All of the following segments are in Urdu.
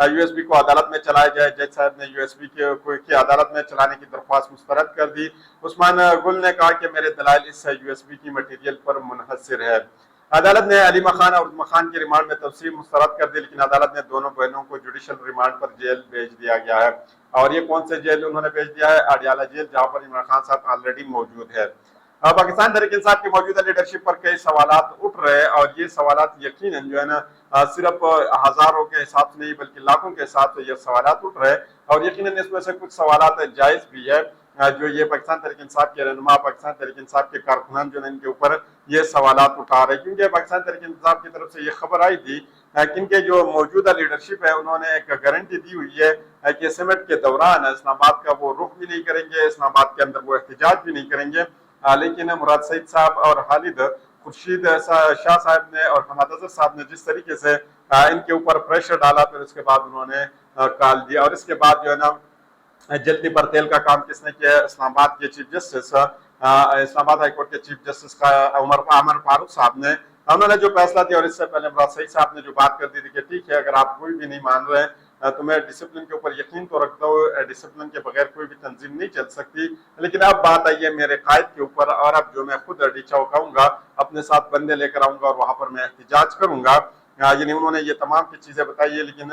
USB کو عدالت میں چلایا جائے۔ جج صاحب نے USB کی عدالت میں چلانے کی درخواست مسترد کر دی۔ عثمان گل نے کہا کہ میرے دلائل اس USB کی مٹیریل پر منحصر ہے۔ عدالت نے علیمہ خان اور عظمی خان کی ریمانڈ میں تفصیل مسترد کر دی، لیکن عدالت نے دونوں بہنوں کو جوڈیشل ریمانڈ پر جیل بھیج دیا گیا ہے۔ اور یہ کون سے جیل انہوں نے بھیج دیا ہے؟ اڈیالہ جیل، جہاں پر عمران خان صاحب آلریڈی موجود ہے۔ پاکستان تحریک انصاف کی موجودہ لیڈرشپ پر کئی سوالات اٹھ رہے ہیں، اور یہ سوالات یقیناً جو ہے نا صرف ہزاروں کے حساب سے نہیں بلکہ لاکھوں کے حساب سے یہ سوالات اٹھ رہے ہیں، اور یقیناً اس میں سے کچھ سوالات جائز بھی ہے جو یہ پاکستان تحریک انصاف کے رہنما، پاکستان تحریک انصاف کے کارکنان جو ہیں ان کے اوپر یہ سوالات اٹھا رہے ہیں، کیونکہ پاکستان تحریک انصاف کی طرف سے یہ خبر آئی تھی کہ ان کے جو موجودہ لیڈرشپ ہے انہوں نے ایک گارنٹی دی ہوئی ہے کہ سمٹ کے دوران اسلام آباد کا وہ رخ بھی نہیں کریں گے، اسلام آباد کے اندر وہ احتجاج بھی نہیں کریں گے، لیکن مراد سعید صاحب اور خالد خورشید شاہ صاحب نے اور حماد اظہر صاحب نے جس طریقے سے ان کے اوپر پریشر ڈالا، پھر اس کے بعد انہوں نے کال دیا، اور اس کے بعد جو ہے نا جلدی پر تیل کا کام کس نے کیا ہے؟ اسلام آباد کے چیف جسٹس، اسلام آباد ہائی کورٹ کے چیف جسٹس کا عمر فاروق صاحب نے، انہوں نے جو فیصلہ دیا، اور اس سے پہلے مراد سعید صاحب نے جو بات کر دی تھی کہ ٹھیک ہے اگر آپ کوئی بھی نہیں مان رہے ہیں تو میں ڈسپلن کے اوپر یقین تو رکھتا ہوں، ڈسپلن کے بغیر کوئی بھی تنظیم نہیں چل سکتی، لیکن اب بات آئی ہے میرے قائد کے اوپر، اور اب جو میں خود ڈیچاؤ کہوں گا اپنے ساتھ بندے لے کر آؤں گا اور وہاں پر میں احتجاج کروں گا۔ یعنی انہوں نے یہ تمام کی چیزیں بتائی ہے، لیکن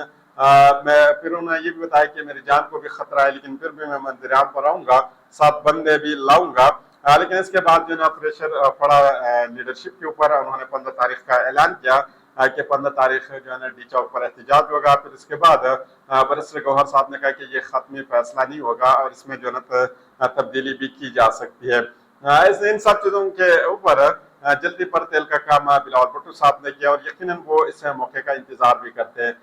میں پھر انہوں نے یہ بھی بتایا کہ میری جان کو بھی خطرہ ہے، لیکن پھر بھی میں منظر عام پر آؤں گا، ساتھ بندے بھی لاؤں گا، لیکن اس کے بعد جو نا پریشر پڑا لیڈرشپ کے اوپر، انہوں نے 15 تاریخ کا اعلان کیا کہ 15 تاریخ جو ہے نا ڈی چوک پر احتجاج ہوگا۔ پھر اس کے بعد برسر گوہر صاحب نے کہا کہ یہ حتمی فیصلہ نہیں ہوگا اور اس میں جو نا تبدیلی بھی کی جا سکتی ہے۔ ان سب چیزوں کے اوپر جلدی پر تیل کا کام بلاول بھٹو صاحب نے کیا، اور یقیناً وہ اس موقع کا انتظار بھی کرتے ہیں۔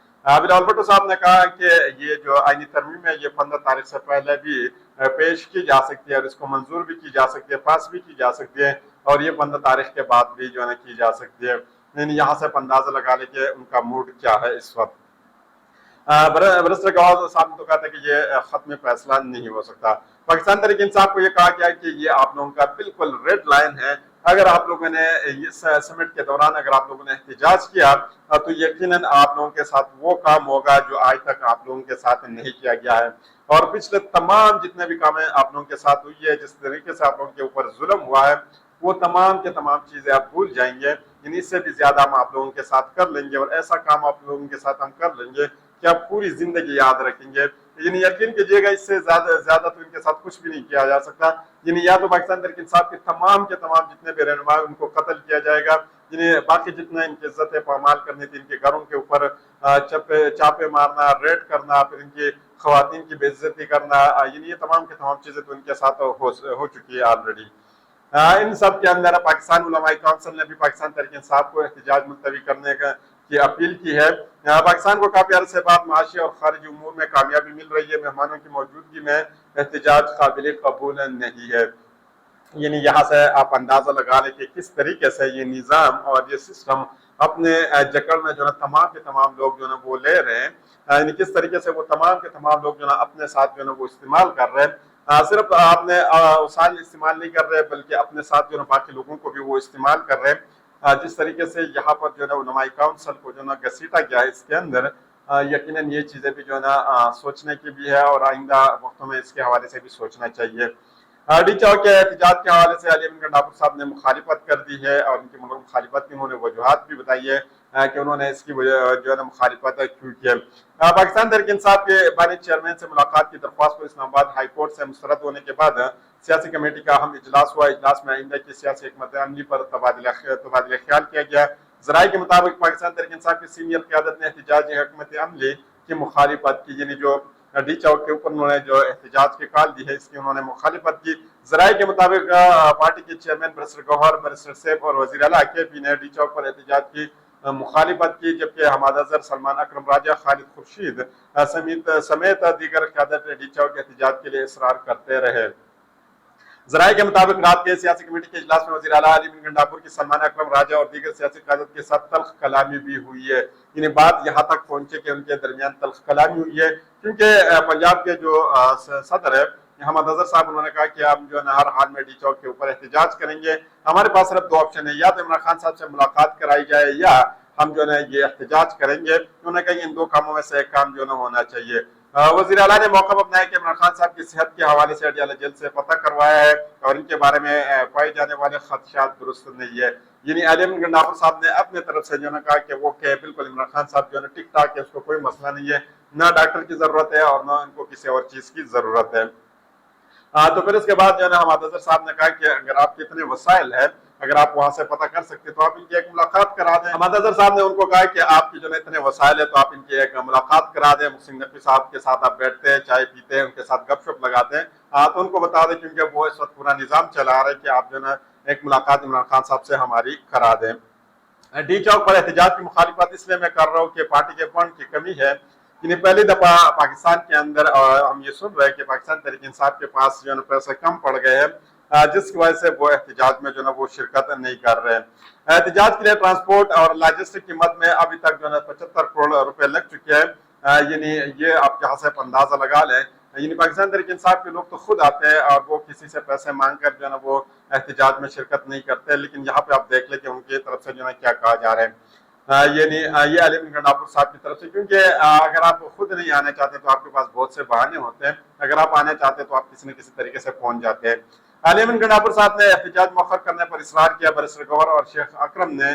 بلاول بھٹو صاحب نے کہا کہ یہ جو آئینی ترمیم ہے یہ 15 تاریخ سے پہلے بھی پیش کی جا سکتی ہے، اور اس کو منظور بھی کی جا سکتی ہے، پاس بھی کی جا سکتی ہے، اور یہ 15 تاریخ کے بعد بھی جو ہے نا کی جا سکتی ہے۔ یعنی یہاں سے اندازہ لگا لیں کہ ان کا موڈ کیا ہے اس وقت۔ برسر گوہر صاحب نے تو کہا تھا کہ یہ ختم فیصلہ نہیں ہو سکتا۔ پاکستان تحریک انصاف کو یہ کہا گیا کہ یہ آپ لوگوں کا بالکل ریڈ لائن ہے، اگر آپ لوگوں نے اس سمٹ کے دوران اگر آپ لوگوں نے احتجاج کیا تو یقیناً آپ لوگوں کے ساتھ وہ کام ہوگا جو آج تک آپ لوگوں کے ساتھ نہیں کیا گیا ہے، اور پچھلے تمام جتنے بھی کام ہیں آپ لوگوں کے ساتھ ہوئی ہے، جس طریقے سے آپ لوگوں کے اوپر ظلم ہوا ہے وہ تمام کے تمام چیزیں آپ بھول جائیں گے، یعنی اس سے بھی زیادہ ہم آپ لوگوں کے ساتھ کر لیں گے، اور ایسا کام آپ لوگوں کے ساتھ ہم کر لیں گے کہ آپ پوری زندگی یاد رکھیں گے۔ یعنی یقین کیجیے گا اس سے زیادہ تو ان کے ساتھ کچھ بھی نہیں کیا جا سکتا، یعنی یا تو پاکستان تحریک انصاف کے تمام جتنے بھی رہنما ان کو قتل کیا جائے گا، یعنی باقی جتنا ان کی عزت پامال کرنی تھی، ان کے گھروں کے اوپر چاپے مارنا، ریڈ کرنا، پھر ان کی خواتین کی بے عزتی کرنا، یعنی یہ تمام کی تمام چیزیں تو ان کے ساتھ ہو چکی ہے آلریڈی۔ ان سب کے اندر پاکستان علماء کونسل نے بھی پاکستان تحریک انصاف کو احتجاج ملتوی کرنے کی اپیل کی ہے۔ پاکستان کو کافی عرصے بعد معاشی اور خارجی امور میں کامیابی مل رہی ہے، مہمانوں کی موجودگی میں احتجاج قابل قبول نہیں ہے۔ یعنی یہاں سے آپ اندازہ لگا لیں کہ کس طریقے سے یہ نظام اور یہ سسٹم اپنے جکڑ میں جو ہے تمام کے تمام لوگ جو ہے وہ لے رہے ہیں، یعنی کس طریقے سے وہ تمام کے تمام لوگ جو ہے اپنے ساتھ جو ہے وہ استعمال کر رہے ہیں، صرف اپنے وسائل استعمال نہیں کر رہے بلکہ اپنے ساتھ جو ہے باقی لوگوں کو بھی وہ استعمال کر رہے ہیں۔ جس طریقے سے یہاں پر جو ہے علماء کونسل کو جو ہے گھسیٹا گیا ہے اس کے اندر، یقیناً یہ چیزیں بھی جو ہے نا سوچنے کی بھی ہے، اور آئندہ وقتوں میں اس کے حوالے سے بھی سوچنا چاہیے۔ ڈی چوک کے احتجاج کے حوالے سے علی امین گنڈاپور صاحب نے مخالفت کر دی ہے، اور ان کی مخالفت کی انہوں نے وجوہات بھی بتائی ہے کہ انہوں نے اس کی جو ہے نا مخالفت کیوں کی ہے۔ پاکستان تحریک انصاف کے بانی چیئرمین سے ملاقات کی درخواست کو اسلام آباد ہائی کورٹ سے مسترد ہونے کے بعد سیاسی کمیٹی کا اہم اجلاس ہوا۔ اجلاس میں آئندہ کی سیاسی حکمت عملی پر تبادلہ خیال کیا گیا۔ ذرائع کے مطابق پاکستان تحریک انصاف کی سینئر قیادت نے احتجاجی حکمت عملی کی مخالفت کی، یعنی جو ڈی چوک کے اوپر انہوں نے جو احتجاج کی کال دی ہے اس کی انہوں نے مخالفت کی۔ ذرائع کے مطابق پارٹی کے چیئرمین برسر گوہر، برسر سیف اور وزیر اعلیٰ کے پی نے ڈی چوک پر احتجاج کی مخالفت کی، جبکہ حماد اظہر، سلمان اکرم راجہ، خالد خورشید سمیت دیگر قیادت ڈی چوک احتجاج کے لیے اصرار کرتے رہے۔ ذرائع کے مطابق رات کے سیاسی کمیٹی کے اجلاس میں وزیر اعلیٰ علی امین گنڈاپور کی سلمان اکرم راجہ اور دیگر سیاسی قیادت کے ساتھ تلخ کلامی بھی ہوئی ہے، یعنی بات یہاں تک پہنچے کہ ان کے درمیان تلخ کلامی ہوئی ہے، کیونکہ پنجاب کے جو صدر ہے حماد اظہر صاحب، انہوں نے کہا کہ ہم جو ہے ہر حال میں ڈی چوک کے اوپر احتجاج کریں گے، ہمارے پاس صرف دو آپشن ہے، یا تو عمران خان صاحب سے ملاقات کرائی جائے یا ہم جو ہے نا یہ احتجاج کریں گے۔ انہوں نے کہا ان 2 کاموں میں سے ایک کام جو ہے نا ہونا چاہیے۔ وزیر اعلیٰ نے موقع اپنایا کہ عمران خان صاحب کی صحت کے حوالے سے اڈیالہ جیل سے پتہ کروایا ہے اور ان کے بارے میں پائے جانے والے خدشات درست نہیں ہے۔ یعنی علی احمد گنڈافر صاحب نے اپنے طرف سے جو ہے کہا کہ وہ کہ بالکل عمران خان صاحب جو ہے ٹھیک ٹھاک ہے، اس کو کوئی مسئلہ نہیں ہے، نہ ڈاکٹر کی ضرورت ہے اور نہ ان کو کسی اور چیز کی ضرورت ہے۔ تو پھر اس کے بعد جو ہے نا حماد اظہر صاحب نے کہا کہ اگر آپ کے اتنے وسائل ہیں، اگر آپ وہاں سے پتہ کر سکتے تو آپ ان کی ایک ملاقات کرا دیں۔ حماد اظہر صاحب نے ان کو کہا کہ آپ کی جو ہے اتنے وسائل ہیں تو آپ ان کی ایک ملاقات کرا دیں، محسن نقوی صاحب کے ساتھ آپ بیٹھتے ہیں، چائے پیتے ہیں، ان کے ساتھ گپ شپ لگاتے ہیں، تو ان کو بتا دیں کیونکہ وہ اس وقت پورا نظام چلا رہا ہے کہ آپ جو ہے نا ایک ملاقات عمران خان صاحب سے ہماری کرا دیں۔ ڈی چوک پر احتجاج کی مخالفت اس لیے میں کر رہا ہوں کہ پارٹی کے فنڈ کی کمی ہے۔ یعنی پہلی دفعہ پاکستان کے اندر ہم یہ سن رہے ہیں کہ پاکستان تحریک انصاف کے پاس جو ہے نا پیسے کم پڑ گئے ہیں، جس کی وجہ سے وہ احتجاج میں جو ہے نا وہ شرکت نہیں کر رہے ہیں۔ احتجاج کے لیے ٹرانسپورٹ اور لاجسٹک کی مد میں ابھی تک جو ہے نا 75 کروڑ روپے لگ چکے ہیں۔ یعنی یہ آپ یہاں سے اندازہ لگا لیں، یعنی پاکستان تحریک انصاف کے لوگ تو خود آتے ہیں اور وہ کسی سے پیسے مانگ کر جو ہے نا وہ احتجاج میں شرکت نہیں کرتے، لیکن یہاں پہ آپ دیکھ لیں کہ ان کی طرف سے جو ہے نا کیا کہا جا رہا ہے۔ یعنی یہ علی احمد گنڈافر صاحب کی طرف سے، کیونکہ اگر آپ خود نہیں آنا چاہتے تو آپ کے پاس بہت سے بہانے ہوتے ہیں، اگر آپ آنا چاہتے تو آپ کسی نہ کسی طریقے سے پہنچ جاتے ہیں۔ علی احمد گنڈافر صاحب نے احتجاج مؤخر کرنے پر اصرار کیا۔ برسر گوہر اور شیخ اکرم نے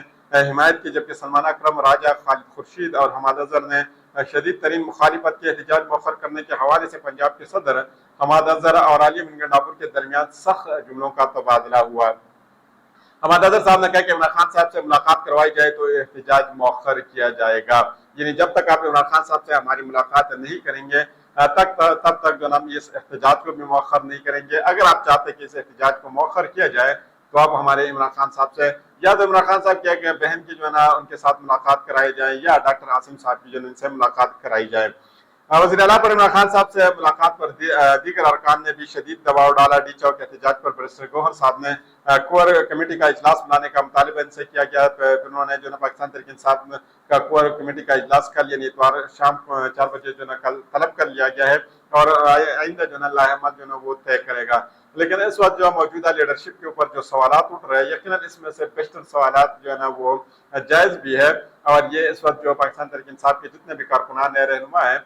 حمایت کی، جبکہ سلمان اکرم، راجہ، خالد خورشید اور حماد اظہر نے شدید ترین مخالفت کی۔ احتجاج مؤخر کرنے کے حوالے سے پنجاب کے صدر حماد اظہر اور علی احمد گنڈافر کے درمیان سخت جملوں کا تبادلہ ہوا۔ حماد اظہر صاحب نے کہا کہ عمران خان صاحب سے ملاقات کروائی جائے تو احتجاج مؤخر کیا جائے گا۔ یعنی جب تک آپ عمران خان صاحب سے ہماری ملاقات نہیں کریں گے تب تک جو ہم اس احتجاج کو بھی مؤخر نہیں کریں گے۔ اگر آپ چاہتے ہیں کہ اس احتجاج کو مؤخر کیا جائے تو آپ ہمارے عمران خان صاحب سے یا تو عمران خان صاحب کی بہن کی جو ہے نا ان کے ساتھ ملاقات کرائی جائے یا ڈاکٹر عاصم صاحب کی جو ان سے ملاقات کرائی جائے۔ وزیر اعلیٰ پر عمران خان صاحب سے ملاقات پر دیگر ارکان نے بھی شدید دباؤ ڈالا۔ ڈی چوک احتجاج پر برسر گوہر صاحب نے کور کمیٹی کا اجلاس بلانے کا مطالبہ ان سے کیا گیا۔ انہوں نے جو ہے پاکستان تحریک انصاف کا کور کمیٹی کا اجلاس کل یعنی اتوار شام 4 بجے جو ہے کل طلب کر لیا گیا ہے اور آئندہ جو ہے لاہ عمل جو ہے وہ طے کرے گا۔ لیکن اس وقت جو موجودہ لیڈرشپ کے اوپر جو سوالات اٹھ رہے ہیں، یقیناً اس میں سے بیشتر سوالات جو ہے نا وہ جائز بھی ہے، اور یہ اس وقت جو پاکستان تحریک انصاف کے جتنے بھی کارکنان رہنما ہیں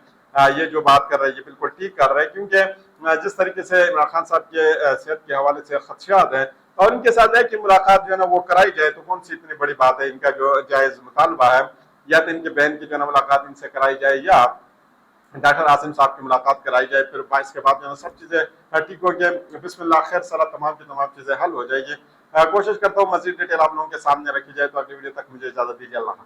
یہ جو بات کر رہے ہیں یہ بالکل ٹھیک کر رہے ہیں، کیونکہ جس طریقے سے عمران خان صاحب کے صحت کے حوالے سے خدشات ہیں اور ان کے ساتھ ہے کہ ملاقات جو ہے نا وہ کرائی جائے تو کون سی اتنی بڑی بات ہے۔ ان کا جو جائز مطالبہ ہے یا تو ان کی بہن کی جو ہے نا ملاقات ان سے کرائی جائے یا ڈاکٹر عاصم صاحب کی ملاقات کرائی جائے، پھر 22 کے بعد جو ہے سب چیزیں ٹھیک ہو گئے، بسم اللہ خیر سلا تمام کی تمام چیزیں حل ہو جائے گی۔ کوشش کرتا ہوں مزید ڈیٹیل آپ لوگوں کے سامنے رکھی جائے، تو اگلی ویڈیو تک مجھے اجازت دیجیے۔ اللہ